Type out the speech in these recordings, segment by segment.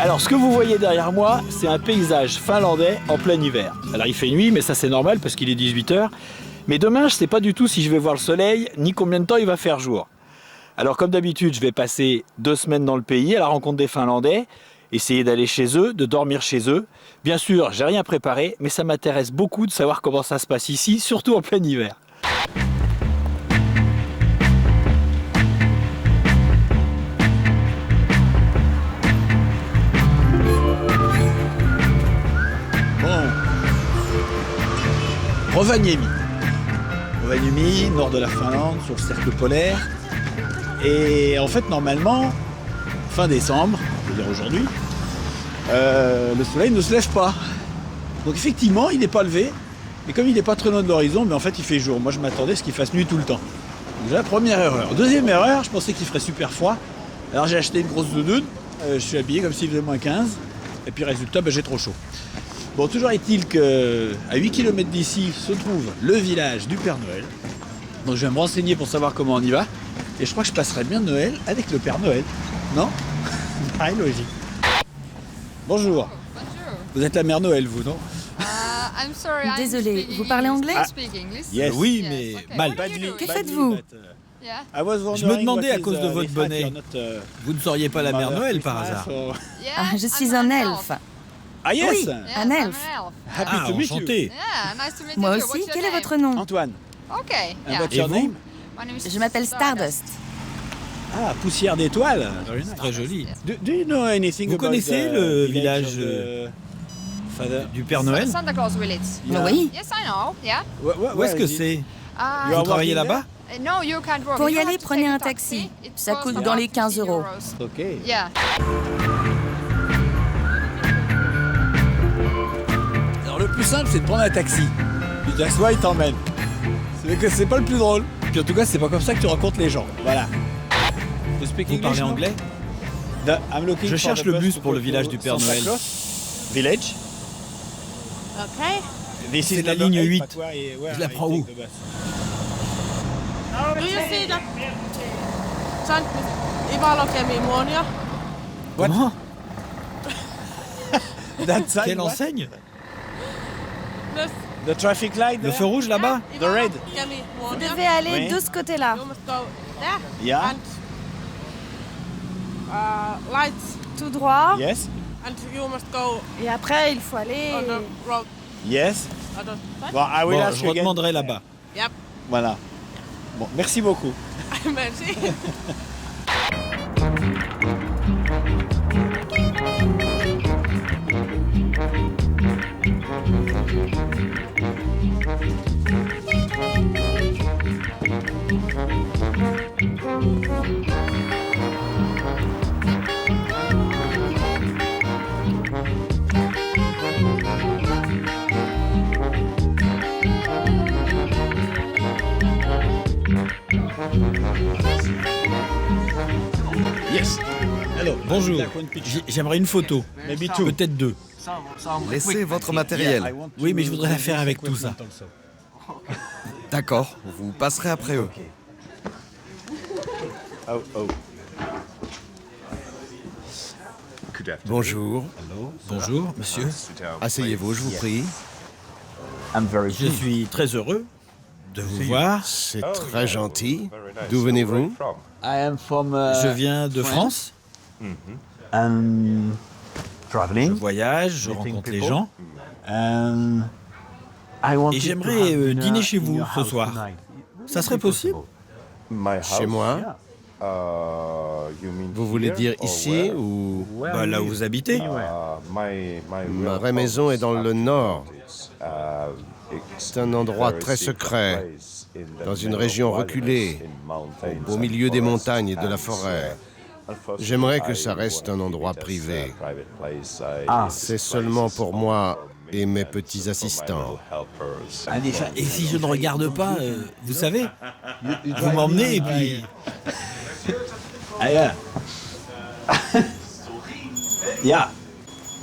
Alors ce que vous voyez derrière moi, c'est un paysage finlandais en plein hiver. Alors il fait nuit, mais ça c'est normal parce qu'il est 18h. Mais demain, je ne sais pas du tout si je vais voir le soleil, ni combien de temps il va faire jour. Alors comme d'habitude, je vais passer 2 semaines dans le pays à la rencontre des Finlandais, essayer d'aller chez eux, de dormir chez eux. Bien sûr, j'ai rien préparé, mais ça m'intéresse beaucoup de savoir comment ça se passe ici, surtout en plein hiver. Rovaniemi. Rovaniemi, nord de la Finlande, sur le cercle polaire. Et en fait, normalement, fin décembre, on peut dire aujourd'hui, le soleil ne se lève pas. Donc effectivement, il n'est pas levé. Et comme il n'est pas très loin de l'horizon, mais en fait, il fait jour. Moi, je m'attendais à ce qu'il fasse nuit tout le temps. Déjà, première erreur. Deuxième erreur, je pensais qu'il ferait super froid. Alors j'ai acheté une grosse doudoune. Je suis habillé comme s'il faisait moins 15. Et puis résultat, j'ai trop chaud. Bon, toujours est-il qu'à 8 km d'ici se trouve le village du Père Noël. Donc je vais me renseigner pour savoir comment on y va. Et je crois que je passerai bien Noël avec le Père Noël. Non? Pareil, logique. Bonjour. Bonjour. Vous êtes la Mère Noël, vous, non? I'm sorry, I'm Désolée, speaking vous parlez English. anglais? Do you speak English? Yes. Oui, Yes, mais okay. mal. What do you do? Que faites-vous? Yeah. Je me demandais à cause de votre bonnet. Vous ne seriez pas la Mère Noël par hasard? Yeah, Ah, je suis I'm un an elfe. Ah yes. Oui. Yes, Un I'm elfe. an elf. Happy Ah, to meet you. enchanté. Yeah, nice to meet Moi you. aussi, What's your quel est name? votre nom? Antoine. Okay. And Yeah. what's your Et vous? name? My name is Je m'appelle Stardust. Ah, poussière d'étoiles. Très joli. Do you know anything Vous about connaissez the le village village, of the Father? Du Père Noël? Santa Claus Village. Yeah. Oui. Yes, I know. Yeah. Où est-ce que c'est? You Vous are travaillez working là-bas? No, you can't walk. Pour y You aller, have to prenez take a un taxi. It Ça costs coûte about dans les 15 50 euros. Ok. Yeah. Alors le plus simple, c'est de prendre un taxi. Puis Jackson, il t'emmène. C'est que c'est pas le plus drôle. Puis en tout cas, c'est pas comme ça que tu rencontres les gens. Voilà. You speak Vous English, parlez no? anglais? I'm looking Je for cherche the le bus bus to pour go le village to du Père Santa Noël. Claus Village. Okay. This C'est is la number ligne 8, 8. but where Je la I prends take où? the bus? Do you see that? Sant, Ivala kävi Monia. Comment? That side, Quelle what? enseigne? The traffic light Le there? feu rouge là-bas? The red. Kävi Vous Monia. devez aller Oui. de ce côté-là. You must go there. Yeah. And lights. Tout droit. Yes. And you must go Et après, il faut aller... on the road. Yes. Other side. Bon, I will Bon, ask je you again. redemanderai là-bas. Yep. Voilà. Bon, merci beaucoup. Merci. Yes. Hello. Bonjour. Like one picture. J'aimerais une photo. Maybe two. Peut-être 2. Laissez votre Yeah, I matériel. want Oui, to mais je voudrais la faire avec use tout ça. equipment also. D'accord, vous passerez après eux. Oh, oh. Bonjour, Bonjour, monsieur. asseyez-vous, je vous prie. Je suis très heureux de vous voir. C'est très gentil. D'où venez-vous? I am from. Je viens de France. I'm Je traveling. voyage, je rencontre les gens. Et j'aimerais dîner chez vous ce soir. Ça serait possible? Chez moi? Vous voulez dire ici ou... Bah, là où vous habitez. Ma vraie maison est dans le nord. C'est un endroit très secret, dans une région reculée, au milieu des montagnes et de la forêt. J'aimerais que ça reste un endroit privé. C'est seulement pour moi et mes petits assistants. Et si je ne regarde pas, vous savez, vous m'emmenez et puis... Ah, yeah. Yeah.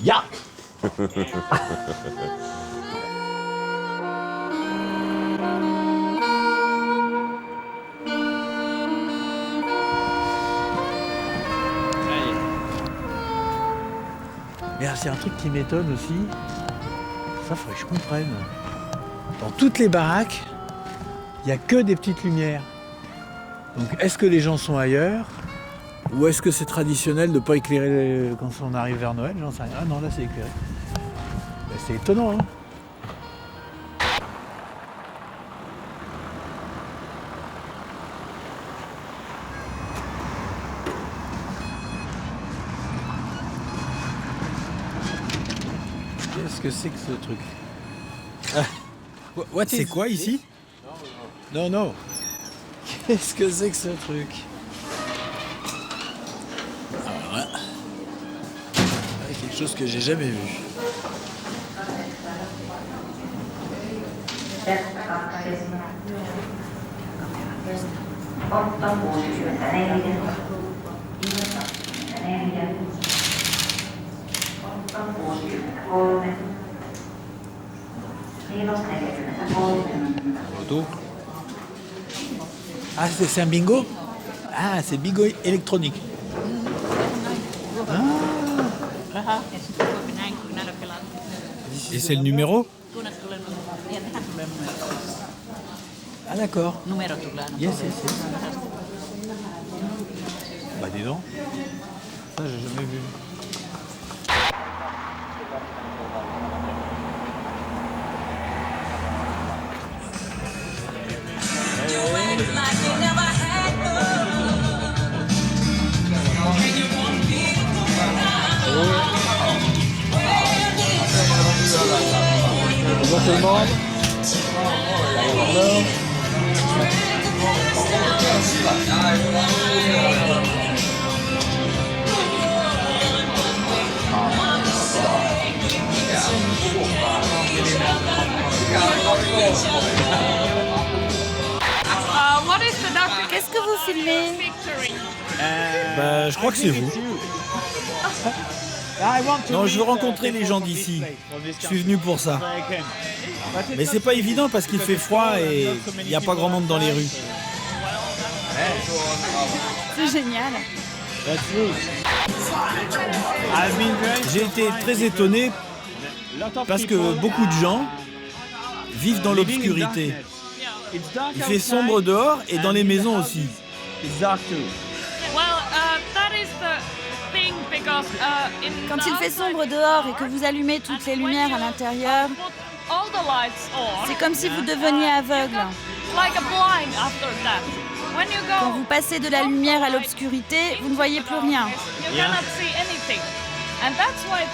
Yeah. Et c'est un truc qui m'étonne aussi. Ça, faudrait que je comprenne. Dans toutes les baraques, il n'y a que des petites lumières. Donc est-ce que les gens sont ailleurs? Ou est-ce que c'est traditionnel de ne pas éclairer quand on arrive vers Noël? J'en sais rien. Ah non, là c'est éclairé. Ben, c'est étonnant, hein. Qu'est-ce que c'est que ce truc? C'est quoi ici? Non, non. Qu'est-ce que c'est que ce truc? Alors là, quelque chose que j'ai jamais vu. Ah, c'est un bingo? Ah, c'est bingo électronique. Et c'est le numéro? Ah d'accord. Yes, yes, yes. Bah dis donc. Ça, j'ai jamais vu. Bonjour tout le monde. Qu'est-ce que vous filmez? Bah, je crois que c'est vous. Non, je veux rencontrer les gens d'ici. Je suis venu pour ça. Mais c'est pas évident parce qu'il fait froid et il n'y a pas grand monde dans les rues. C'est génial. J'ai été très étonné parce que beaucoup de gens vivent dans l'obscurité. Il fait sombre dehors et dans les maisons aussi. Quand il fait sombre dehors et que vous allumez toutes les lumières à l'intérieur, c'est comme si vous deveniez aveugle. Quand vous passez de la lumière à l'obscurité, vous ne voyez plus rien.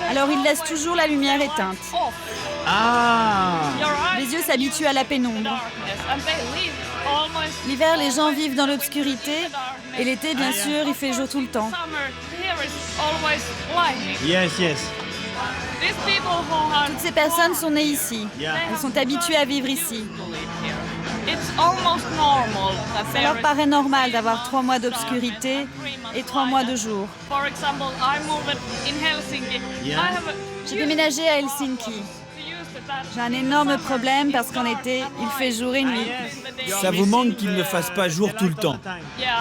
Alors il laisse toujours la lumière éteinte. Les yeux s'habituent à la pénombre. L'hiver, les gens vivent dans l'obscurité et l'été, bien sûr, il fait jour tout le temps. Yes, yes. Toutes ces personnes sont nées ici. Elles sont habituées à vivre ici. Ça leur paraît normal d'avoir 3 mois d'obscurité et 3 mois de jour. J'ai déménagé à Helsinki. J'ai un énorme problème parce qu'en été, il fait jour et nuit. Ça vous manque qu'il ne fasse pas jour tout le temps.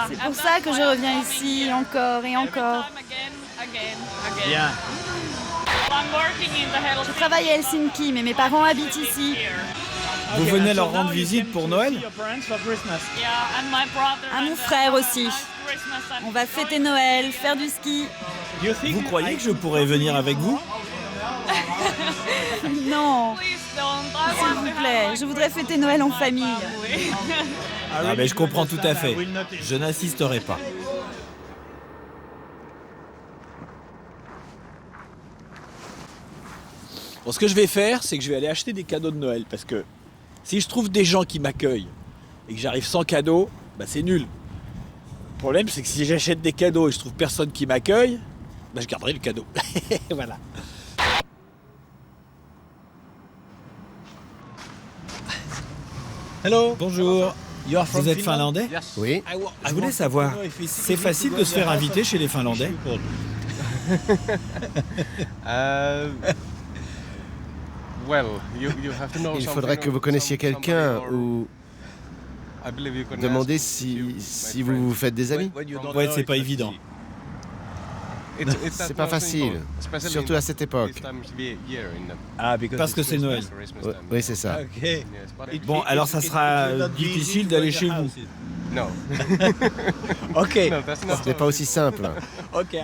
C'est pour ça que je reviens ici encore et encore. Je travaille à Helsinki, mais mes parents habitent ici. Vous venez leur rendre visite pour Noël? À mon frère aussi. On va fêter Noël, faire du ski. Vous croyez que je pourrais venir avec vous? Non, s'il vous plaît, je voudrais fêter Noël en famille. Ah mais je comprends tout à fait. Je n'assisterai pas. Bon, ce que je vais faire, c'est que je vais aller acheter des cadeaux de Noël. Parce que si je trouve des gens qui m'accueillent et que j'arrive sans cadeau, bah c'est nul. Le problème, c'est que si j'achète des cadeaux et je trouve personne qui m'accueille, bah je garderai le cadeau. Voilà. Hello. Bonjour. Vous êtes finlandais? Oui. Je voulais savoir, c'est facile de se faire inviter chez les Finlandais? Il faudrait que vous connaissiez quelqu'un ou demander si vous vous faites des amis. Ouais, c'est pas évident. C'est pas facile, surtout à cette époque. Parce que c'est Noël. Oui, c'est ça. Bon, alors ça sera difficile d'aller chez vous. Ok. Ce n'est pas aussi simple.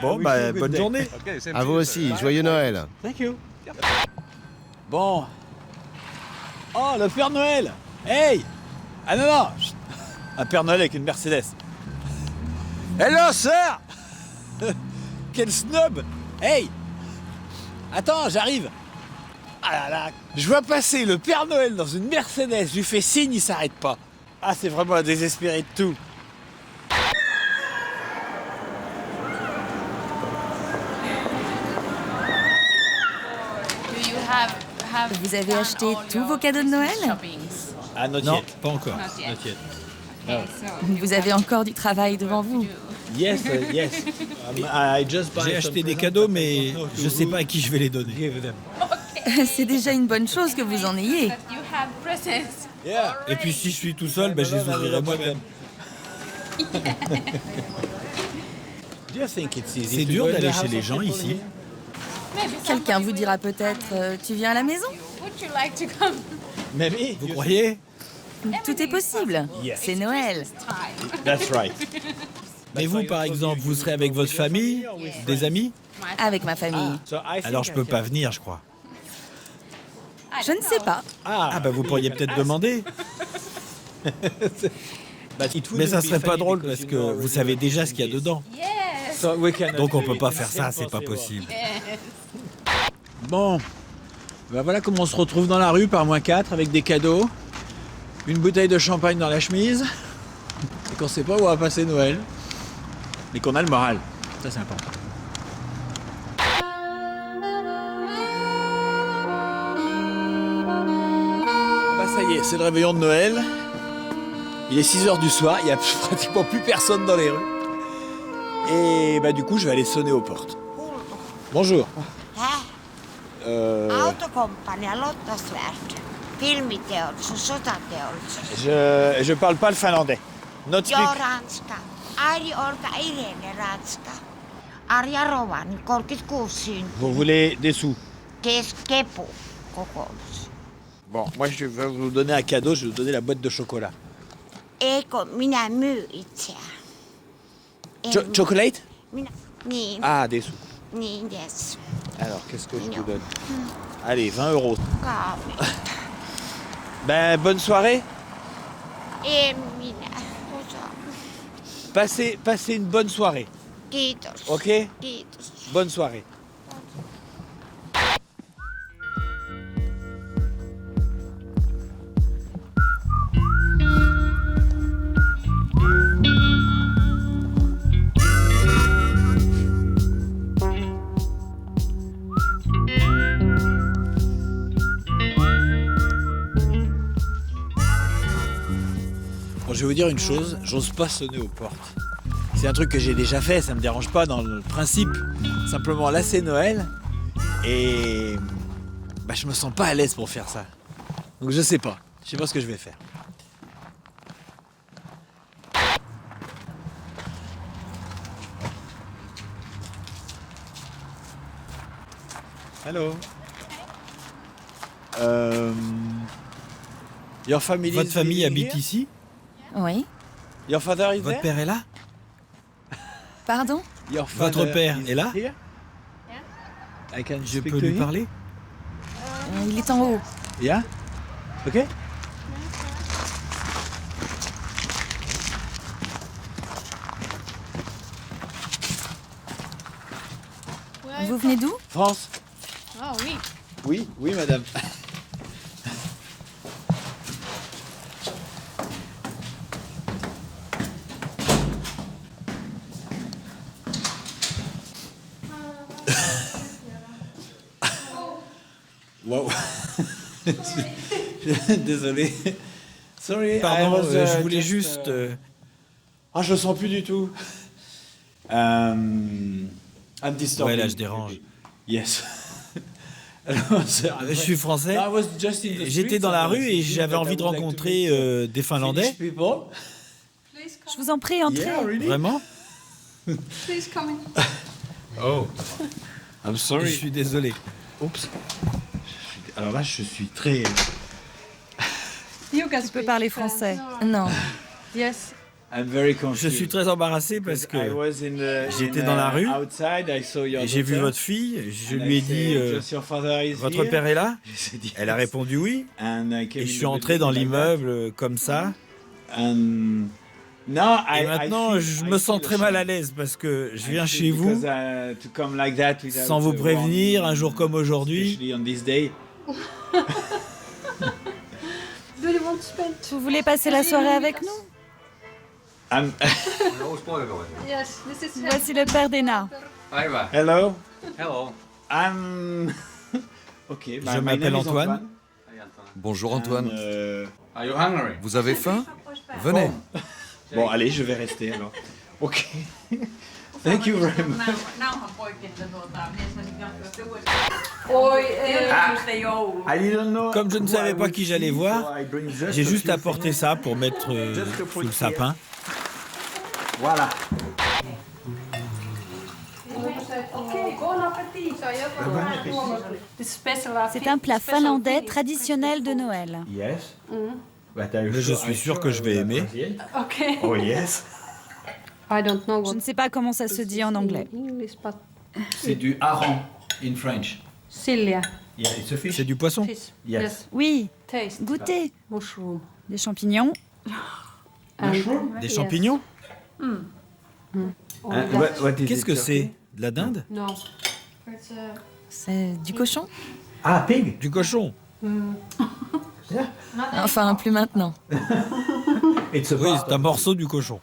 Bon, bah, bonne journée. À vous aussi, joyeux Noël. Thank you. Bon. Oh, le Père Noël. Hey. Ah non, non. Chut. Un Père Noël avec une Mercedes. Hello, sœur. Quel snob. Hey. Attends, j'arrive. Ah là là. Je vois passer le Père Noël dans une Mercedes. Je lui fais signe, il s'arrête pas. Ah, c'est vraiment un désespéré de tout. Vous avez acheté tous vos cadeaux de Noël? Ah, not Non, yet. pas encore. Not yet. Vous avez encore du travail devant vous. Yes, yes. I just buy J'ai some acheté des presents, cadeaux, but mais I don't know je sais pas à qui je vais les donner. give them. C'est déjà une bonne chose que vous en ayez. Yeah. Et puis si je suis tout seul, ben, je les ouvrirai moi-même. Do you think it's easy C'est to dur go in d'aller the chez house les of gens people ici. Quelqu'un vous dira peut-être tu viens à la maison? Maybe. Vous croyez? Tout est possible. Yes. C'est Noël. That's right. Mais vous, par exemple, vous serez avec votre famille, des amis? Avec ma famille. So I think Alors je peux pas venir, je crois. Je ne sais pas. Ah bah vous pourriez peut-être demander. Mais ça serait pas drôle parce que vous savez déjà ce qu'il y a dedans. Donc on peut pas faire ça, c'est pas possible. Bon, ben voilà comment on se retrouve dans la rue par -4 avec des cadeaux, une bouteille de champagne dans la chemise, et qu'on sait pas où va passer Noël, mais qu'on a le moral. Ça c'est important. Bah ça y est, c'est le réveillon de Noël. Il est 6h du soir, il n'y a pratiquement plus personne dans les rues. Et bah du coup je vais aller sonner aux portes. Bonjour. Autokompania, Lottosvärd, filmiteollisuus, sotateollisuus. Je parle pas le finlandais. Not speak. Joo, Ranska. Äiti Olga Irene, Ranska. Arja Rovani, 36 syntynyt. Vous voulez des sous? Kepu, kokoomus. Bon, moi je vais vous donner un cadeau, je vais vous donner la boîte de chocolat. Eikö minä myy itseään? Chocolate? Minä, niin, Ah, des sous. niin, yes. Alors, qu'est-ce que je vous Non. donne? Allez, 20 €. Kaami. Ben, bonne soirée. En minä osaa. Passez une bonne soirée. Kiitos. Ok? Kiitos. Bonne soirée. Bon, je vais vous dire une chose, j'ose pas sonner aux portes. C'est un truc que j'ai déjà fait, ça me dérange pas dans le principe. Simplement là c'est Noël et bah, je me sens pas à l'aise pour faire ça. Donc je sais pas ce que je vais faire. Hello. Your family Votre is famille living habite here? ici? Oui. Your father is Votre there? père est là? Pardon? Your Votre father père is est là? here? I can Je speak peux to lui him? parler? Il est en haut. Yeah? Ok? Vous venez d'où? France? Oh oui. Oui, oui madame. Wow. Désolé. Sorry. Pardon, I was, je voulais juste... Ah, je le sens plus du tout. I'm disturbing. Ouais, là, je dérange. Yes. Je suis français. I was just in the J'étais streets dans la and I rue was et thinking j'avais that I envie de would like to rencontrer meet, des Finlandais. Finnish people. Je vous en prie, entrez. Yeah, really? Vraiment? Please come in. Oh, I'm Je sorry. suis désolé. Oups. Alors là, je suis très... Tu peux parler français. Non. Yes. I'm very confused. Je suis très embarrassé parce I que was j'étais dans la rue outside, I saw your et j'ai vu daughter, votre fille. Je and lui I ai dit said, "Just your father is votre here." père est là. J'ai dit, Elle a répondu oui. And I came Et in je the suis entré building dans like l'immeuble comme ça. that. And now Et I maintenant, feel- je I me sens feel très mal à ashamed. l'aise parce que je viens I chez feel vous because, to come like that without sans vous prévenir un jour comme warning, aujourd'hui. especially on this day. Vous voulez passer la soirée avec nous? I'm- Voici le père d'Ena. Hello. Hello. I'm... Ok, Je my name m'appelle is Antoine. Bonjour Antoine. And, Vous avez faim? Venez. bon, allez, je vais rester alors. Ok. Thank you very much. I didn't know Comme je ne who savais I pas would qui j'allais see, voir, so I bring just j'ai a juste few apporté things. ça pour mettre Just to sous put le sapin. Voilà. C'est un plat finlandais traditionnel de Noël. Yes. Mais je suis sûr que je vais aimer. Oh yes. Je ne sais pas comment ça se dit en anglais. C'est du hareng in French. Silja. Yeah, it's a fish. C'est du poisson. Yes. Oui, Taste. goûtez. Mushroom. Des champignons. Des champignons? And what is Qu'est-ce it, que turkey? c'est? De la dinde? No. C'est du cochon? Ah, pig. Du cochon? Enfin, plus maintenant. It's a Oui, part c'est un morceau du cochon.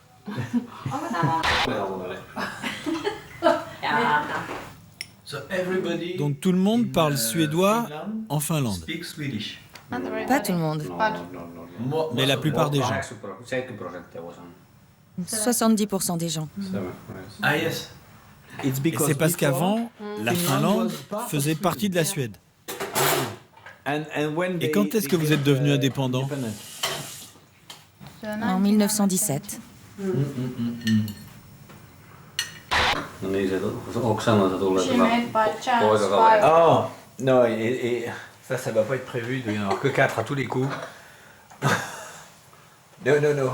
So everybody Donc tout le monde parle suédois en Finlande. speaks Swedish. Pas tout le monde. Mais la plupart des gens. 70% des gens. Ah yes. It's Et because c'est parce before, qu'avant, la Finlande faisait partie de la Suède. and when Et quand est-ce que vous êtes devenu indépendant? En 1917. No niin, se Oksanolta tulee poikakaveri. Oh, non, et ça va pas être prévu, il doit y en avoir que 4 à tous les coups. No, no, no.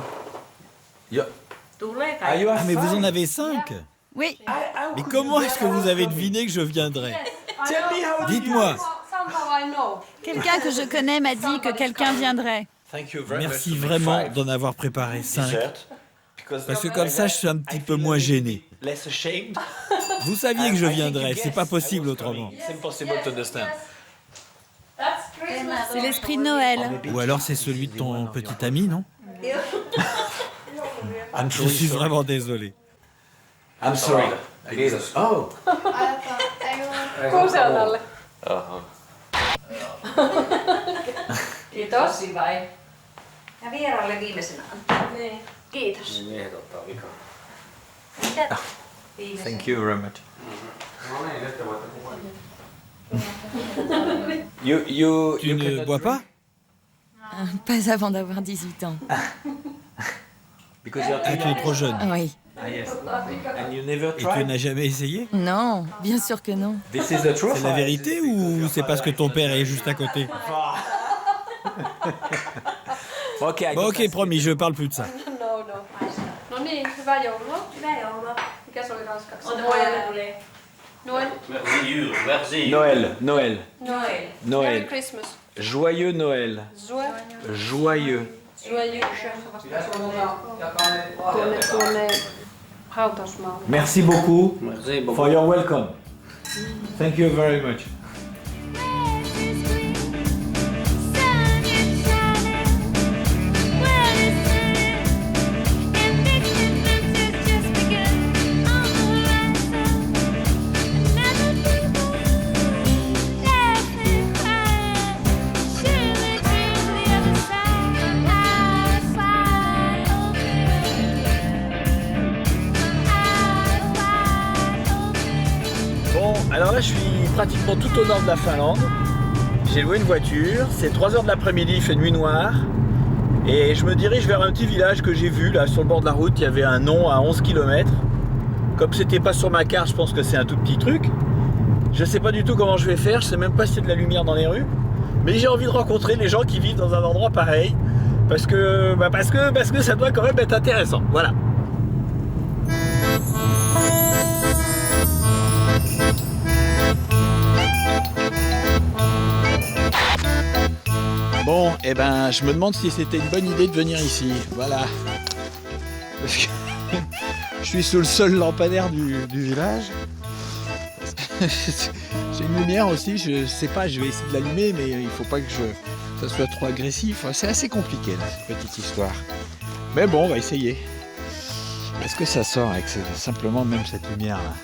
Are you Ah, mais vous en avez 5? Oui, Mais comment est-ce que vous avez deviné que je viendrais? Dites-moi. quelqu'un que je connais m'a dit que quelqu'un viendrait. Merci vraiment d'en avoir préparé 5. Parce que comme ça, je suis un petit peu moins gêné. Vous saviez que je viendrais, c'est pas possible autrement. C'est l'esprit de Noël. Ou alors c'est celui de ton petit ami, non? Je suis vraiment désolé. I'm sorry. Kiitos. Oh. Konsernalle. Aha. Kiitos. Ja vieraalle viimeisenä. Kiitos. Niin miehet ottaa vikaa. Thank you very much. No niin, nyt te voitte puhua. Tu ne bois pas? Pas avant d'avoir 18 ans. Because you're Ah, tu es trop jeune. Oui. Ah, yes. And you never Et tu tried? n'as jamais essayé? Non, bien sûr que non. This is the truth. C'est la vérité ou c'est parce que ton père est juste à côté? Ok, Bon, ok, promis, je parle plus de ça. No. No niin, hyvää joulua. Hyvää joulua. Mikä se oli ranskaksi? Noël. Noël. Merci. Noël, Noël, Noël. Noël. Merry Christmas. Joyeux Noël. Joyeux. Joyeux. Tuonne hautausmaalle. Merci beaucoup Merci beaucoup. for your welcome. Thank you very much. Bon, alors là je suis pratiquement tout au nord de la Finlande. J'ai loué une voiture, c'est 3h de l'après-midi, il fait nuit noire. Et je me dirige vers un petit village que j'ai vu là sur le bord de la route, il y avait un nom à 11 km. Comme c'était pas sur ma carte, je pense que c'est un tout petit truc. Je sais pas du tout comment je vais faire, je sais même pas s'il y a de la lumière dans les rues. Mais j'ai envie de rencontrer les gens qui vivent dans un endroit pareil. Parce que ça doit quand même être intéressant. Voilà. Bon, eh ben, je me demande si c'était une bonne idée de venir ici. Voilà. Parce que je suis sous le seul lampadaire du village. J'ai une lumière aussi, je sais pas, je vais essayer de l'allumer, mais il faut pas que ça soit trop agressif. C'est assez compliqué là, cette petite histoire. Mais bon, on va essayer. Est-ce que ça sort avec simplement même cette lumière là?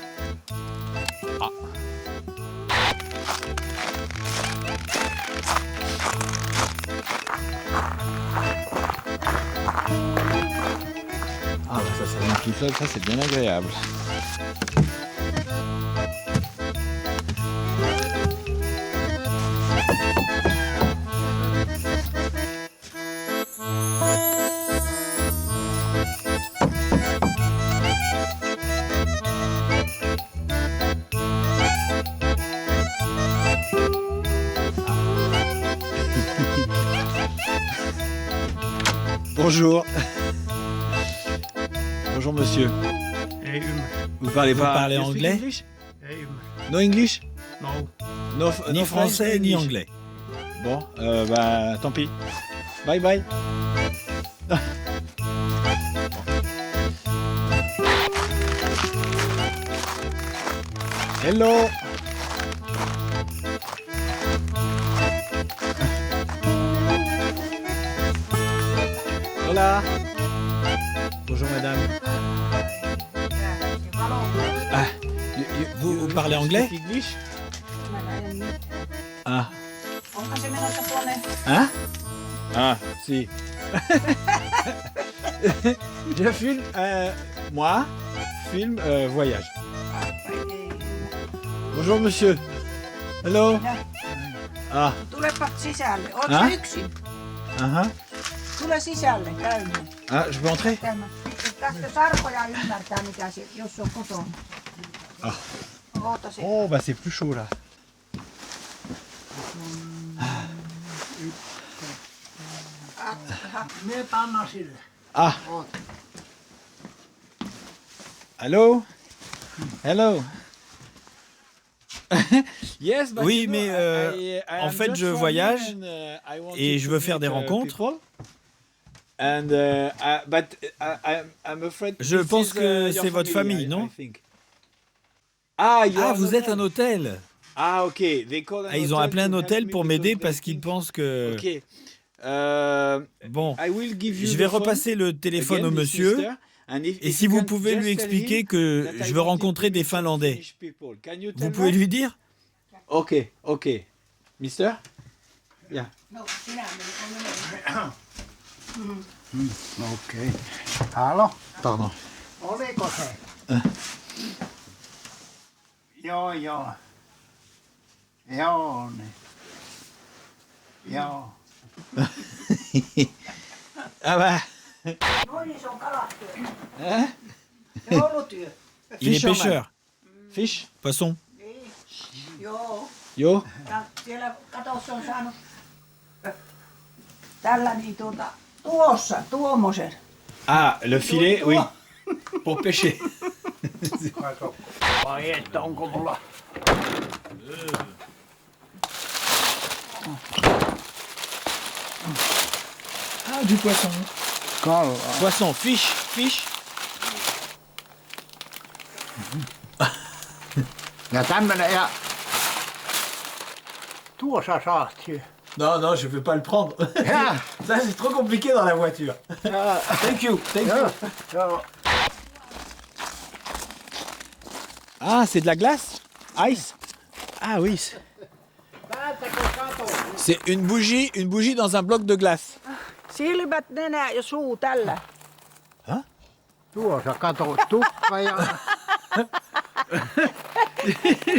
Ah bah ça s'allume tout seul, ça c'est bien agréable. Bonjour. Bonjour monsieur. Vous parlez pas anglais? No English? No. Ni français ni anglais. Bon, bah tant pis. Bye bye. Hello. Hola. Bonjour madame. Ah, vous parlez anglais? Ah. Hein? Ah, si. Je filme, moi, filme voyage. Bonjour monsieur. Hello. Ah. Tulepa sisälle. Oot Hein? sä yksin? Tule sisälle käymään. Ah, je peux entrer? Tästä sarkoja ymmärtää, mitä se, jos on kotona. Ah. Oota se. Oh, bah c'est plus chaud là. Ah. Allô? Hello. Yes, but Oui, you know, mais en fait, je voyage et je veux faire des rencontres. And, I'm afraid Je this pense is, que your c'est votre famille, I non? think. Ah, vous êtes un hôtel. Ah, ok. Ils ont appelé un hôtel pour m'aider parce qu'ils pensent que... Ok. Bon, I will give you je vais the phone repasser le téléphone again, au Miss monsieur. Mister, and Et si vous pouvez lui expliquer que je veux rencontrer des Finlandais. Vous pouvez lui dire? Ok, ok. Mister? Yeah. Okei. Halo? Pardon. Oliko se? Joo. Joo, niin. Joo. Ah bah. Noin se on kalatyö. Hein? Joulutyö. Il est pêcheur. Fish? Poisson. Niin. Joo. Yo? Ja siellä katossa on saanut tällä niin tuommoisen. Ah, le filet, oui. Pour pêcher. Vai että onko mulla... Ah, du poisson. Kala. Poisson, fish. Ja tämmönen ja... Tuossa saat syö. Non, je peux pas le prendre. Yeah. Ça, c'est trop compliqué dans la voiture. Thank you. Joo. Ah, c'est de la glace? Ice? Ah oui. C'est une bougie dans un bloc de glace. Silmät, nenä ja suu tällä. Tuossa kato tukka ja...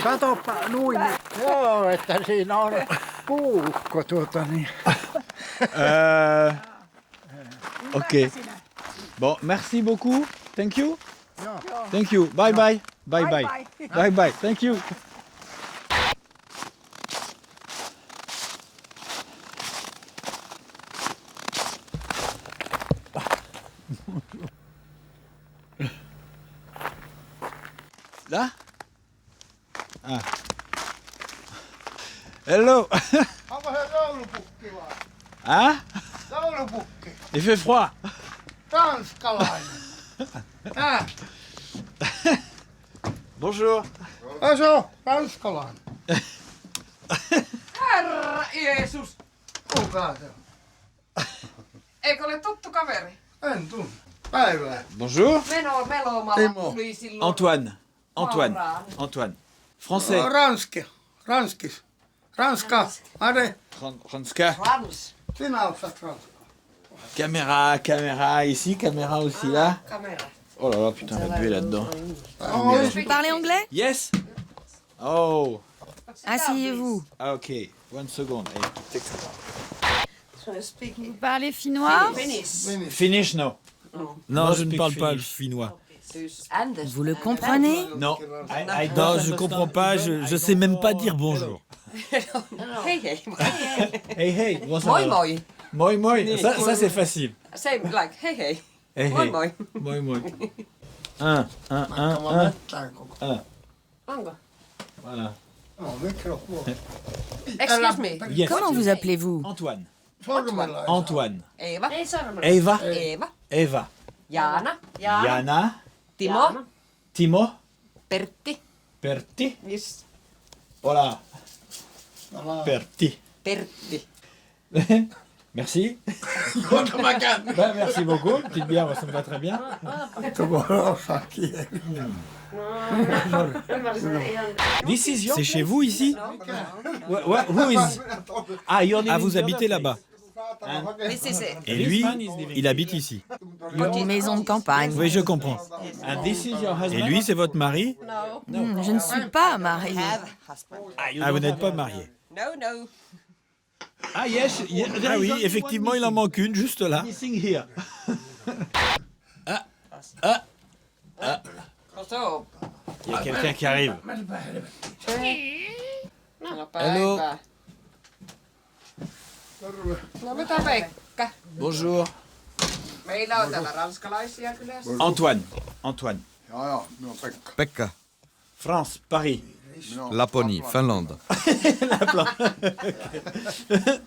Katoppa noin. Joo, että siinä on puukko niin. Ok. Bon, merci beaucoup. Thank you. Thank you. Bye bye. Bye bye. Bye bye. Thank you. Là? Ah. Hello. Onko se joulupukki vai? Hein? Joulupukki. Il fait froid. Ranskalainen. Bonjour. Se on ranskalainen. Herra Jeesus! Kuka se on? Eikö ole tuttu kaveri? En tunne. Päivää. Bonjour. Melomalla Timo. tuli silloin. Antoine. Antoine. Français. Ranskis. Ranska. Mare. Ranska. Rans. Sinä osaat ranskaa. Caméra ici, caméra aussi là. Kamera. Oh là là, putain, la buée là-dedans. Vous parlez anglais? Yes. Oh. Asseyez-vous. Ah, ok. One second. Hey. Vous parlez finnois? Finish, no. Non, No je ne speak parle pas le Finnish. finnois. Vous le comprenez? Non. Non, je comprends pas, je sais même pas dire bonjour. Hei hei. Hey, hey. Bon, ça Moi va. moi. Moi, moi. Ça c'est facile. Same like hei hei. Hey, Moi hey. moi. Moi, moi. Un. Onko? Voilà. No, mikrofoni. Excuse me. Yes. Comment vous appelez-vous? Antoine. Sormella. Antoine. Eeva. Eva. Eeva. Eva. Jaana. Yana. Timo. Timo. Pertti. Pertti. Yes. Voilà. Pertti. Pertti. Merci. Bah, merci beaucoup. Petite bière, ça me va très bien. This is your C'est chez vous ici? Who is? Ah, you're living Ah, vous the habitez other là-bas. This is it. Et lui, il habite ici. Une maison de campagne. Oui, je comprends. And this is your husband? Et lui, c'est votre mari? Je ne suis pas mariée. Ah, vous n'êtes pas marié. No, no. Ah, yes. Ah oui, effectivement, il en manque une, juste là. Missing here. Koto. Il y a quelqu'un qui arrive. No Hello. päivää. No mitä Pekka? Bonjour. Meillä on täällä ranskalaisia kylässä. Antoine. Antoine. Joo, no Pekka. Pekka, France, Paris. Laponie, Finlande.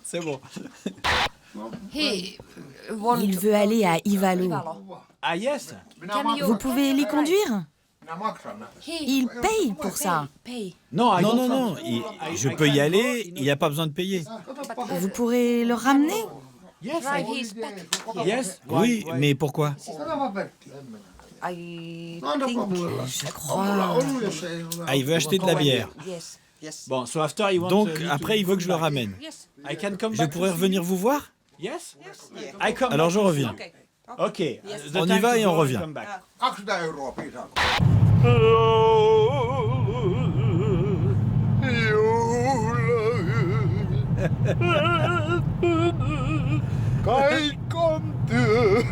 C'est bon. Il veut aller à Ivalo. Ah, yes. Vous pouvez l'y conduire? Minä maksan. Il paye pour ça. Non, I Non, don't non, non, je peux y aller, il n'y a pas besoin de payer. Vous pourrez le ramener? Yes. Yes. Oui, mais pourquoi? Sanoma Pertti. I Annapa think. mulle. Je On mulla crois. ollut, jos ei ole. Ah, il veut acheter de la bière. Yes. Yes. Bon, so after you want. Donc, me to après, il veut que je le ramène. Yes. I can come Je back. pourrais revenir vous voir? Yes. I come. Alors, je reviens. Okay. Ok. The On y time va to et go on and revient. come back. 200 euroa piisaako? Kaikki on työ.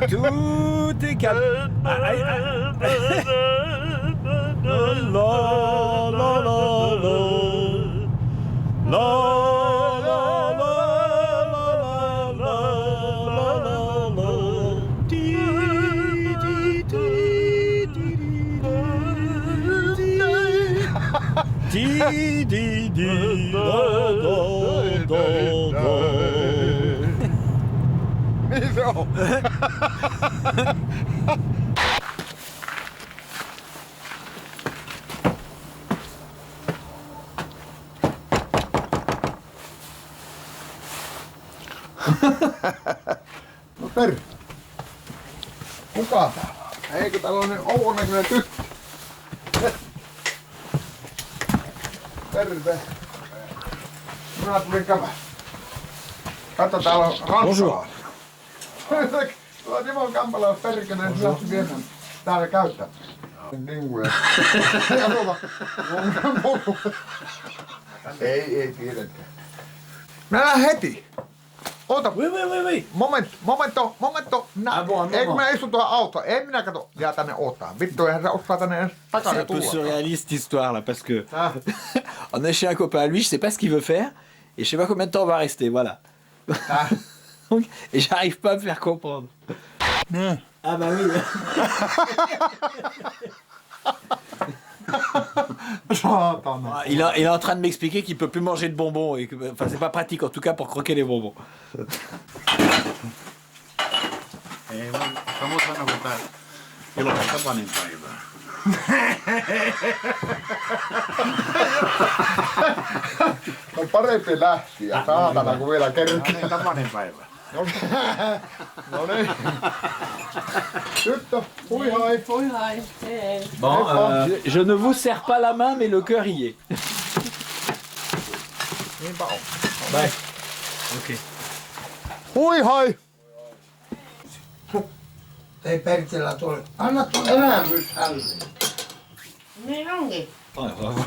Tout est calme. La la la la la. La la la la la la la la. Di di di di di di di da da da da. Niin se on. No terve. Kuka täällä on? Eikö tällainen ouvon näköinen tyttö? Terve. Minä tulin käymään. Katso, täällä on ranskalainen. Tuo Timon kampala on perkele, niin lähti viemään täällä käyttää. Dinguja. Ei piirretkään. Mä lähden heti. Oota. Oui. Momento. Eikö minä istu tuohon autoon? En minä kato. Jää tänne odottaa. Vittu, eihän se osaa tänne edes C'est takaisin un peu tulla. surréaliste cette histoire là parce que on est chez un copain à lui, je sais pas ce qu'il veut faire et je sais pas combien de temps on va rester, voilà. Donc, et j'arrive pas à me faire comprendre. Ah bah oui. Il est en train de m'expliquer qu'il peut plus manger de bonbons et que, enfin c'est pas pratique en tout cas pour croquer les bonbons. On parempi lähtiä, saatana, kun vielä kertaa. Tapainen päivä. No niin. Tyttö, hui hai. Bon, je ne vous serre pas la main mais le cœur y est. Niinpä on. Ouais. Ok. Hui hai. Ei Pertilä tule. Anna tuon elämys hänelle. Niin onkin.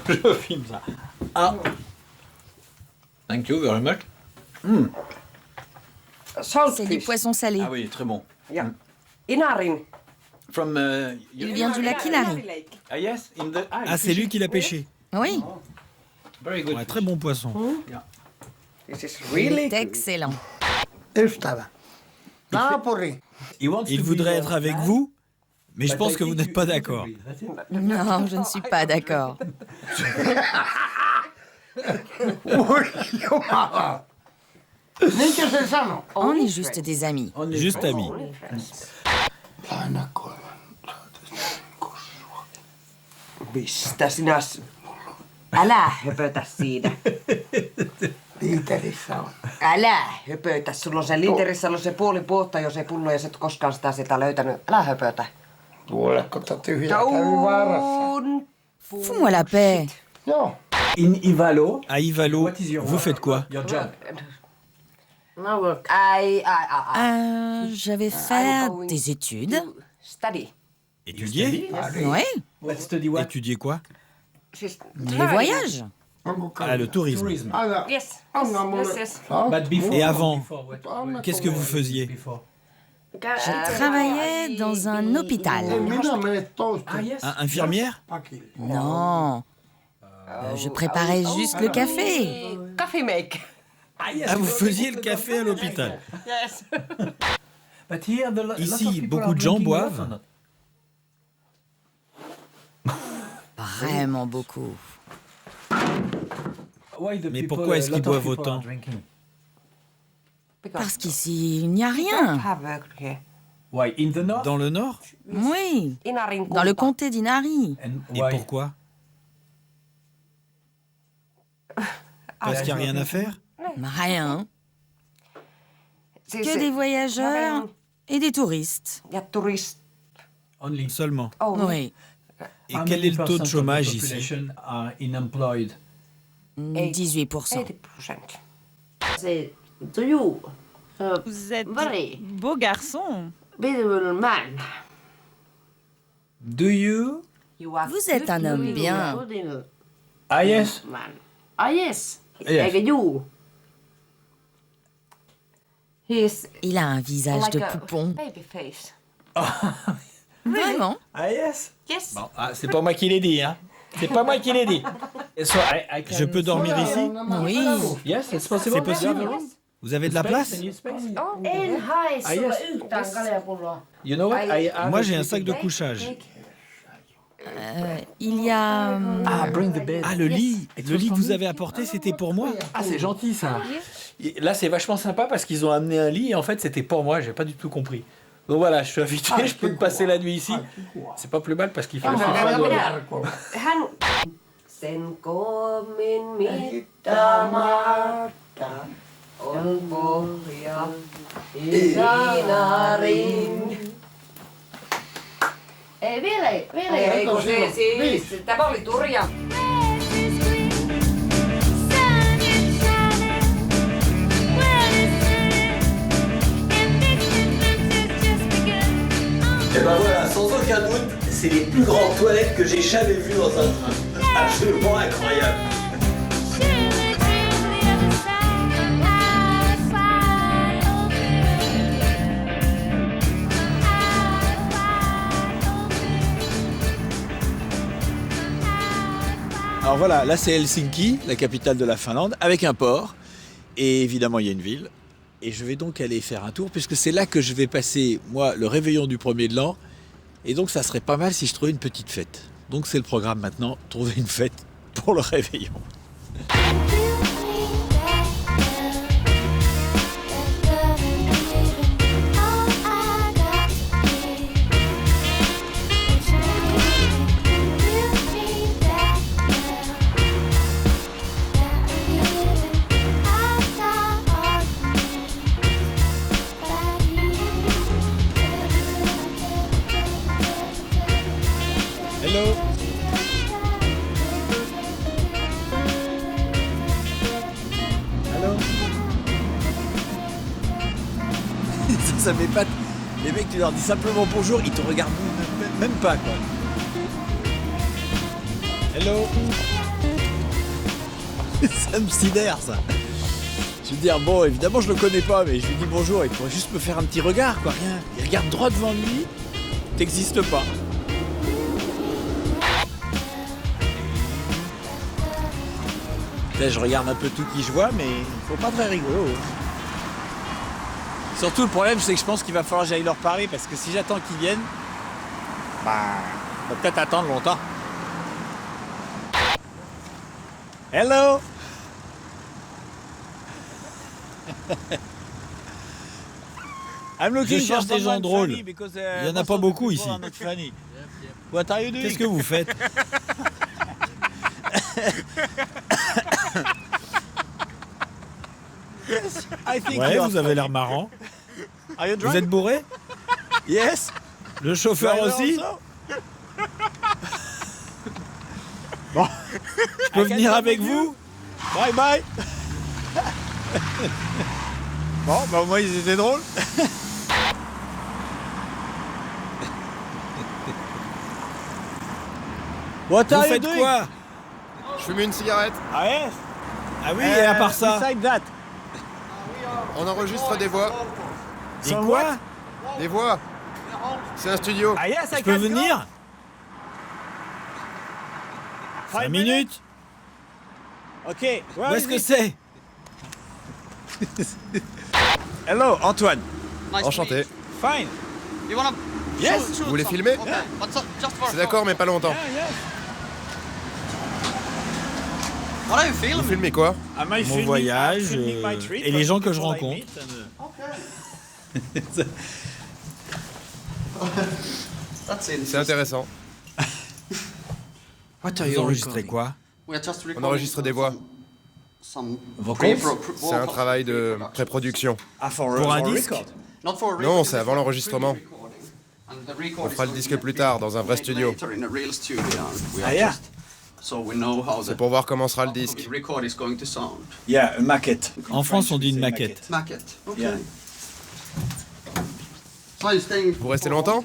Je filme ça. Ah. Thank you very much. C'est du poisson salé. Ah oui, très bon. Inarin. From, Il vient du lac Inari. Ah yes, in the... Ah, c'est lui qui l'a pêché. Oui, Very good. Ouais, très bon poisson. This is il really est excellent. Ystävä. Naapuri. Il voudrait être avec vous, mais je pense que vous n'êtes pas d'accord. Non, je ne suis pas d'accord. Oi jumala. Niinkö se sano? On est juste des amis. Juste amis. Aina koivan. Mistä sinä... Älä höpötä siinä. Liiterissä on. Älä höpötä. Sulla on se liiterissä on se puoli vuotta, jos ei pullo ja et koskaan sitä löytänyt. Älä höpötä. Tuoleko tyhjää kävi vaarassa? Fous-moi la paix. Joo. In Ivalo. À Ivalo, vous faites quoi? Your job. Je vais faire des études. Study. Étudier? Oui, Study what? Étudier quoi? les voyages. Ah, le tourisme. Aina. Yes. Anna mulle. Yes. But before. Et avant, qu'est-ce que vous faisiez? Je travaillais dans un hôpital. En minä mene toista. Infirmière? Pakille. Non, je préparais juste le café. Coffee make. Ah, vous faisiez le café à l'hôpital. Yes. Ici, beaucoup de gens boivent. Vraiment beaucoup. Mais pourquoi est-ce qu'ils boivent autant? Parce qu'ici, il n'y a rien. Why? In the north? Dans le nord? Oui, Inarin dans le comté d'Inari. Et pourquoi? Parce qu'il n'y a rien à faire? Rien. Que des voyageurs et des touristes. Ja turist. Seulement. Oui. Et quel est le taux de chômage ici? 18%. 80%. Vous êtes beau garçon. Do you? Vous êtes un homme bien. Ah yes. Ah yes. Yes. Eikä juu. Il a un visage de poupon. Baby face. Vraiment? Ah yes. Yes. Bon, ah, c'est pas moi qui l'ai dit, hein. C'est pas moi qui l'ai dit. So Je peux dormir ici? Oui. Yes, it's possible. C'est possible? Vous avez de la place? En hae sulle yhtään kaljapulloa. You know what? Moi, j'ai un sac de couchage. Il y a... Bring the bed. Ah, le lit! Le lit que vous avez apporté, c'était pour moi? Ah, c'est gentil ça. Là, c'est vachement sympa parce qu'ils ont amené un lit et en fait, c'était pour moi. J'ai pas du tout compris. Donc voilà, je suis invité, je peux me passer la nuit ici. C'est pas plus mal parce qu'il fait aussi froid. Hän... Sen koommin mittaamatta on pohja Inarin. Ei vielä, ei kun se siis. Tämä oli turja. Et ben voilà, sans aucun doute, c'est les plus grandes toilettes que j'ai jamais vues dans un train. Absolument incroyable. Alors voilà, là c'est Helsinki, la capitale de la Finlande, avec un port. Et évidemment, il y a une ville. Et je vais donc aller faire un tour, puisque c'est là que je vais passer, moi, le réveillon du 1er de l'an. Et donc, ça serait pas mal si je trouvais une petite fête. Donc, c'est le programme maintenant, trouver une fête pour le réveillon. Hello. Hello. Ça m'épate. Les mecs, tu leur dis simplement bonjour, ils te regardent même pas, quoi. Hello. Ça me sidère, ça. Je veux dire, bon, évidemment, je le connais pas, mais je lui dis bonjour, il pourrait juste me faire un petit regard, quoi, rien. Il regarde droit devant lui, t'existes pas. Là, je regarde un peu tout qui je vois, mais faut pas très rigolo. Surtout, le problème, c'est que je pense qu'il va falloir que j'aille leur parler, parce que si j'attends qu'ils viennent, bah, faut peut-être attendre longtemps. Hello. Je cherche des gens drôles. Il n'y en a pas beaucoup ici. Qu'est-ce que vous faites? Ouais, vous avez l'air marrant. Vous êtes bourré? Yes. Le chauffeur aussi? Bon. Je peux venir avec vous? Bye bye. Bon, bah au moins ils étaient drôles. Vous faites quoi? Je fume une cigarette. Ah ouais? Ah oui, et à part ça? On enregistre des voix. Des quoi? Des voix. C'est un studio. Ah yes, je peux venir? 5 minutes. Ok. Où est-ce que c'est? Hello, Antoine. Enchanté. Fine. Yes. Vous voulez filmer? C'est d'accord, mais pas longtemps. Vous filmez quoi? Mon voyage et les gens que je rencontre. C'est intéressant. Vous enregistrez quoi? On enregistre des voix. C'est un travail de pré-production. Pour un disque? Non, c'est avant l'enregistrement. On fera le disque plus tard, dans un vrai studio. C'est pour voir comment sera le disque. Yeah, une maquette. En France, on dit une maquette. Yeah. Vous restez longtemps?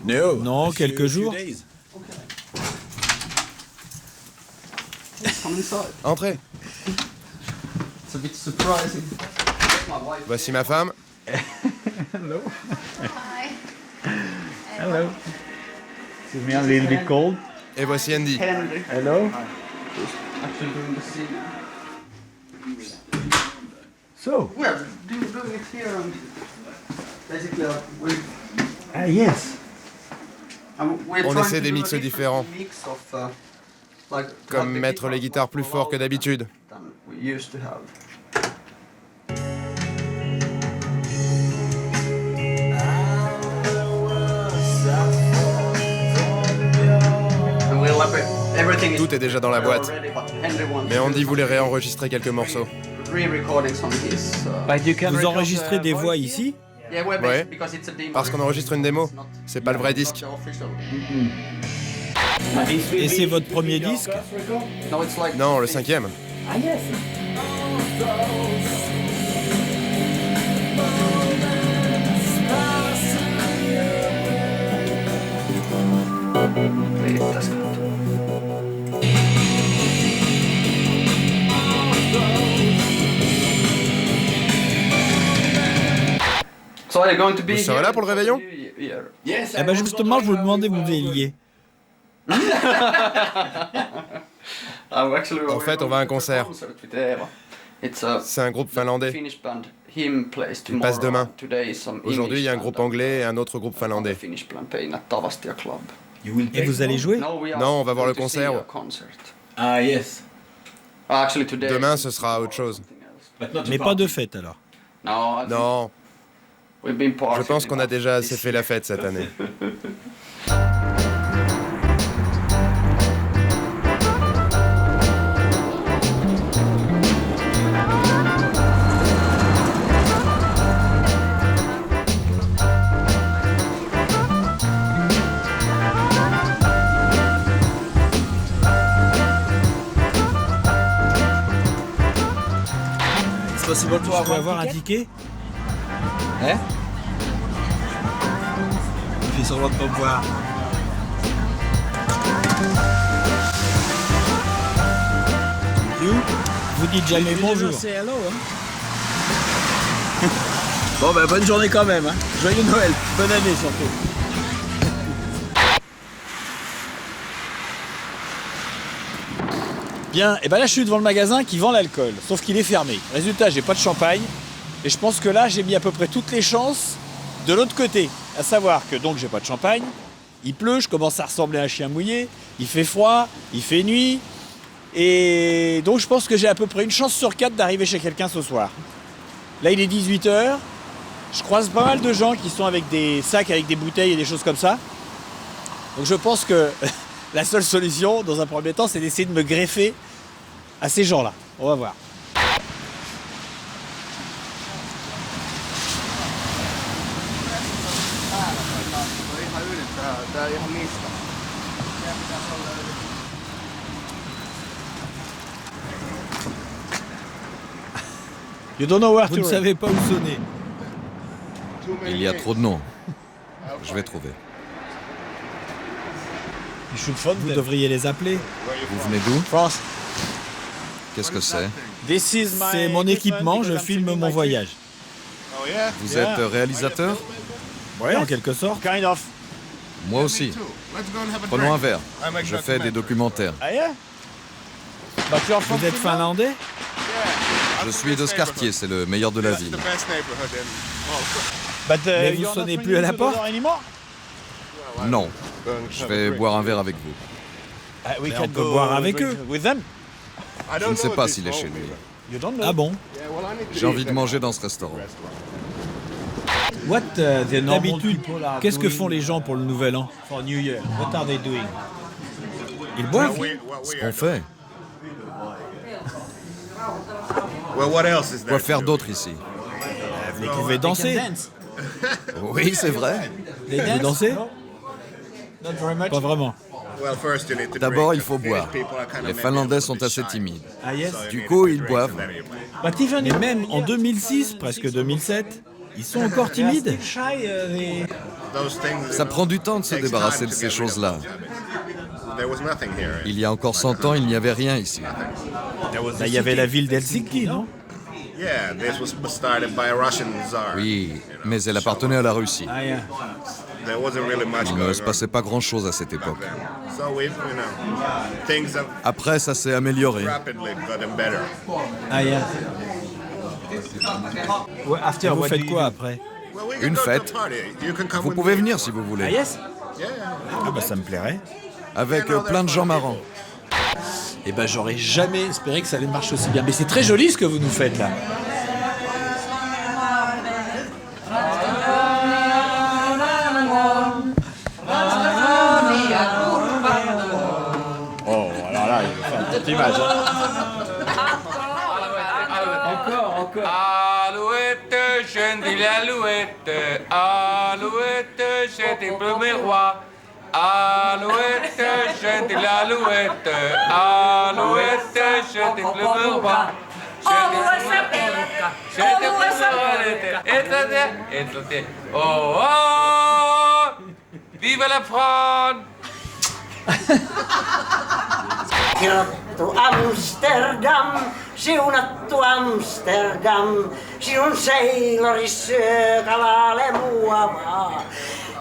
Non, quelques jours. Entrez. Voici ma femme. Hello. Hello. Excuse me, a little bit cold. Et voici Andy. Hello. So. Ah yes. On essaie des mix différents. Comme mettre les guitares plus fort que d'habitude. Tout est déjà dans la boîte. Mais Andy voulait réenregistrer quelques morceaux. Vous enregistrez des voix ici? Ouais, parce qu'on enregistre une démo. C'est pas le vrai disque. Et c'est votre premier disque? Non, le 5e. Vous serez là pour le réveillon? Eh ben justement, je vous demandais où vous alliez. En fait, on va à un concert. C'est un groupe finlandais. Il passe demain. Aujourd'hui, il y a un groupe anglais et un autre groupe finlandais. Et vous allez jouer? Non, on va voir le concert. Ah, yes. Demain, ce sera autre chose. Mais pas de fête alors? Non. Je pense qu'on a déjà assez fait la fête cette année. Je peux avoir un ticket? Hein? Il fait semblant de pas me voir. Vous dites jamais bonjour. Bon bah bonne journée quand même, hein. Joyeux Noël, bonne année surtout. Bien, et ben là je suis devant le magasin qui vend l'alcool, sauf qu'il est fermé. Résultat, j'ai pas de champagne, et je pense que là j'ai mis à peu près toutes les chances de l'autre côté. À savoir que donc j'ai pas de champagne, il pleut, je commence à ressembler à un chien mouillé, il fait froid, il fait nuit, et donc je pense que j'ai à peu près une chance sur 4 d'arriver chez quelqu'un ce soir. Là il est 18h, je croise pas mal de gens qui sont avec des sacs avec des bouteilles et des choses comme ça. Donc je pense que la seule solution, dans un premier temps, c'est d'essayer de me greffer à ces gens-là. On va voir. You don't know where Vous to ne run. savez pas où sonner. Il y a trop de noms. Je vais trouver. Vous devriez les appeler. Vous venez d'où? France. Qu'est-ce que c'est? C'est mon équipement, je filme mon voyage. Vous êtes réalisateur? Oui, en quelque sorte. Kind of. Moi aussi. Prenons un verre. Je fais des documentaires. Ah yeah? Bah, tu es en France. Vous êtes finlandais? Je suis de ce quartier, c'est le meilleur de la ville. Mais vous sonnez plus à la porte? Non. Je vais boire un verre avec vous. Mais on peut boire avec eux. Je ne sais pas s'il est chez lui. Ah bon? J'ai envie de manger dans ce restaurant. D'habitude, qu'est-ce que font les gens pour le Nouvel An? Ils boivent? Ce qu'on fait. Quoi faire d'autre ici? Vous pouvez danser. Oui, c'est vrai. Vous dansez? Pas vraiment. D'abord, il faut boire. Les Finlandais sont assez timides. Du coup, ils boivent. Mais même en 2006, presque 2007, ils sont encore timides. Ça prend du temps de se débarrasser de ces choses-là. Il y a encore 100 ans, il n'y avait rien ici. Il y avait la ville d'Helsinki, non? Oui, mais elle appartenait à la Russie. Il ne se passait pas grand-chose à cette époque. Après, ça s'est amélioré. Et vous faites quoi après? Une fête. Vous pouvez venir si vous voulez. Ah bah ça me plairait. Avec plein de gens marrants. Eh ben j'aurais jamais espéré que ça allait marcher aussi bien. Mais c'est très joli ce que vous nous faites là. Oh, alors là, il va faire une petite image. Encore. Alouette, gentile alouette, alouette, gentile premier roi. Alouette, gentile alouette, alouette, gentile premier roi. Oh, oh, vive la France! Siunattu Amsterdam, siunattu Amsterdam, sinun seilori syö kalalle muovaa.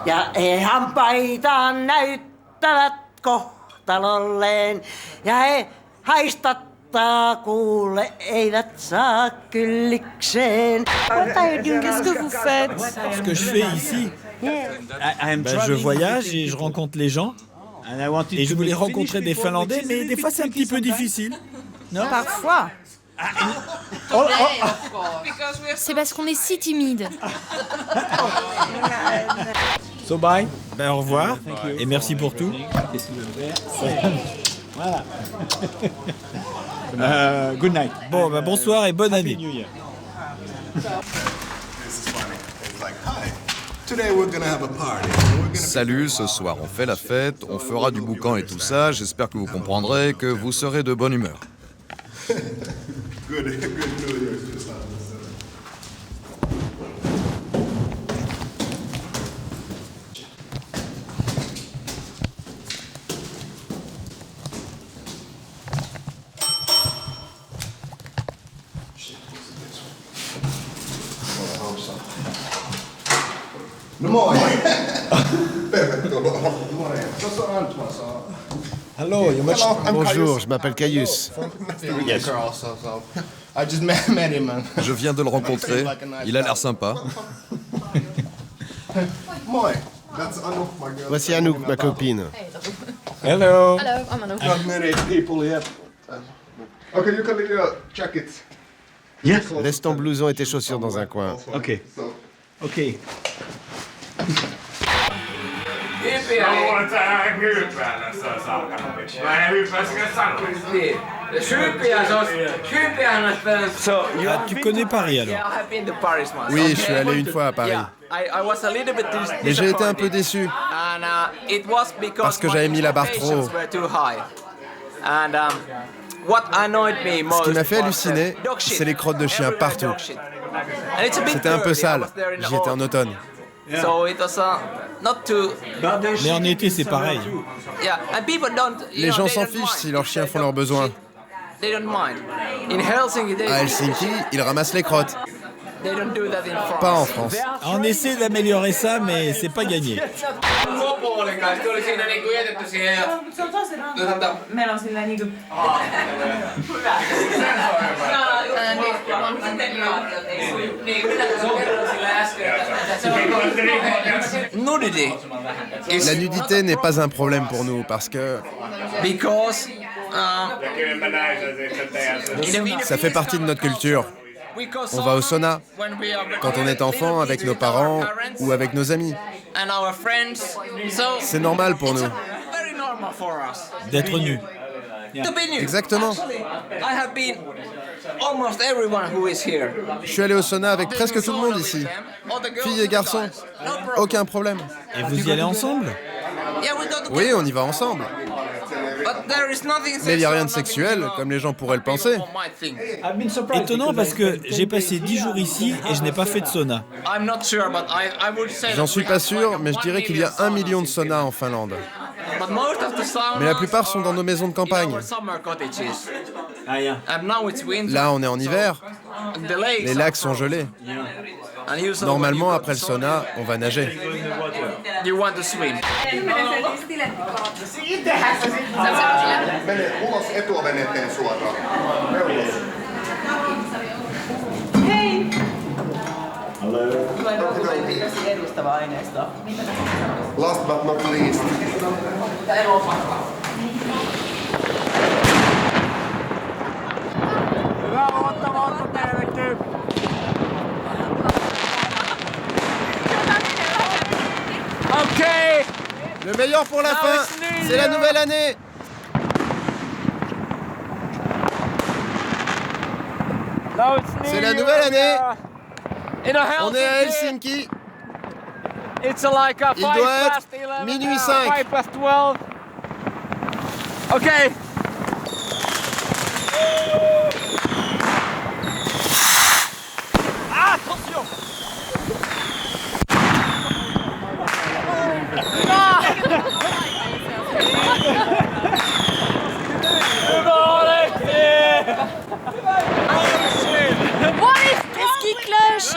Ja he hampaitaan näyttävät kohtalolleen, ja he haistattaa kuule, eivät saa kyllikseen. Qu'est-ce que vous faites? Ce que je fais ici, je voyage et je rencontre les gens. Et je voulais rencontrer des Finlandais, mais des fois c'est un petit peu difficile. Non? Parfois. C'est parce qu'on est si timide. So bye. Ben, au revoir et merci pour tout. Voilà. Good night. Bon, ben, bonsoir et bonne année. Happy New Year. Salut, ce soir on fait la fête, on fera du boucan et tout ça, j'espère que vous comprendrez que vous serez de bonne humeur. No moi! Tervetuloa. Tuossa on Antmas. Hello, you must... Bonjour, je m'appelle Caius. Yes. I just met him, man. Je viens de le rencontrer, il a l'air sympa. Moi! That's Anu, my girl. Voici Anouk, ma copine. Hello. Hello, I'm Anouk. Not many people here. Okay, you can leave your jacket. Yes. Laisse ton blouson et tes chaussures dans un coin. Ok. Ok. Ah, tu connais Paris alors? Oui, je suis allé une fois à Paris. Mais j'ai été un peu déçu. Parce que j'avais mis la barre trop haut. Ce qui m'a fait halluciner, c'est les crottes de chiens partout. C'était un peu sale. J'y étais en automne. Mais en été, c'est pareil. Les gens s'en fichent si leurs chiens font leurs besoins. À Helsinki, ils ramassent les crottes. Pas en France. On essaie d'améliorer ça, mais c'est pas gagné. Meillä on sillä niinku... La nudité n'est pas un problème pour nous parce que ça fait partie de notre culture. On va au sauna quand on est enfant avec nos parents ou avec nos amis. C'est normal pour nous. D'être nu. Exactement. Je suis allé au sauna avec presque tout le monde ici. Filles et garçons. Aucun problème. Et vous y allez ensemble? Oui, on y va ensemble. Mais il n'y a rien de sexuel, comme les gens pourraient le penser. Étonnant parce que j'ai passé 10 jours ici et je n'ai pas fait de sauna. J'en suis pas sûr, mais je dirais qu'il y a 1 million de saunas en Finlande. Mais la plupart sont dans nos maisons de campagne. Là, on est en hiver. Les lacs sont gelés. Normalement, après le sauna, on va nager. Mene ulos etuoven suoraan. Hei! Tulee dokumentti edustava aineistoa. Last but not least. Hyvää uutta vuotta teillekin! Ok! Le meilleur pour la fin, c'est la nouvelle année! C'est la nouvelle année! On est à Helsinki. Il doit être minuit 5. Ok! Attention! Qu'est-ce qui cloche?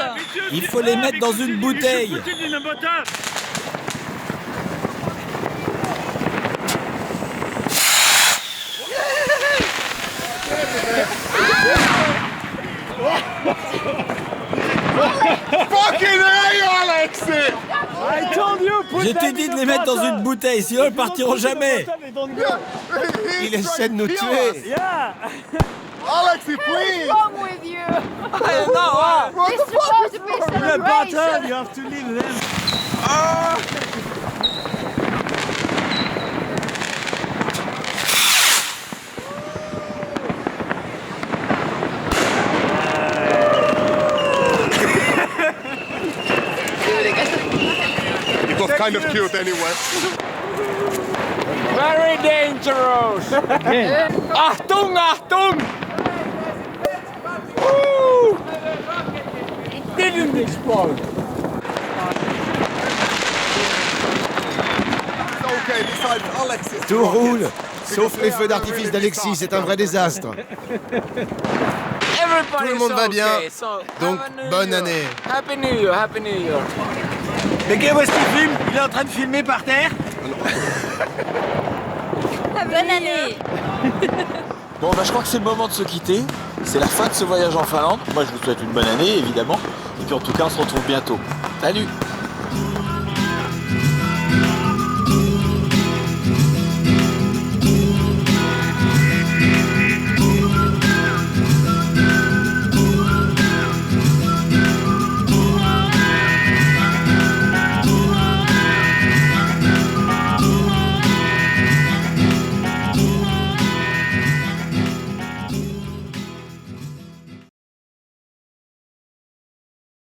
Il faut les mettre dans une bouteille. Je t'ai dit de les mettre dans une bouteille, sinon ils partiront jamais. Il essaie de nous tuer. Alexi, please! What's wrong with you? What It's the fuck supposed is to be wrong? celebration. You have to leave them. It was kind of cute anyway. Very dangerous. Achtung, Achtung! Woo! It didn't explode. Okay, besides Alexis. Tout roule, sauf les feux d'artifice d'Alexis, c'est un vrai désastre. Tout le monde va bien, donc bonne année. Happy New Year, Happy New Year. Mais qu'est-ce qu'il filme? Il est en train de filmer par terre. Bonne année. Bon, bah, je crois que c'est le moment de se quitter. C'est la fin de ce voyage en Finlande. Moi, je vous souhaite une bonne année, évidemment. Et puis, en tout cas, on se retrouve bientôt. Salut!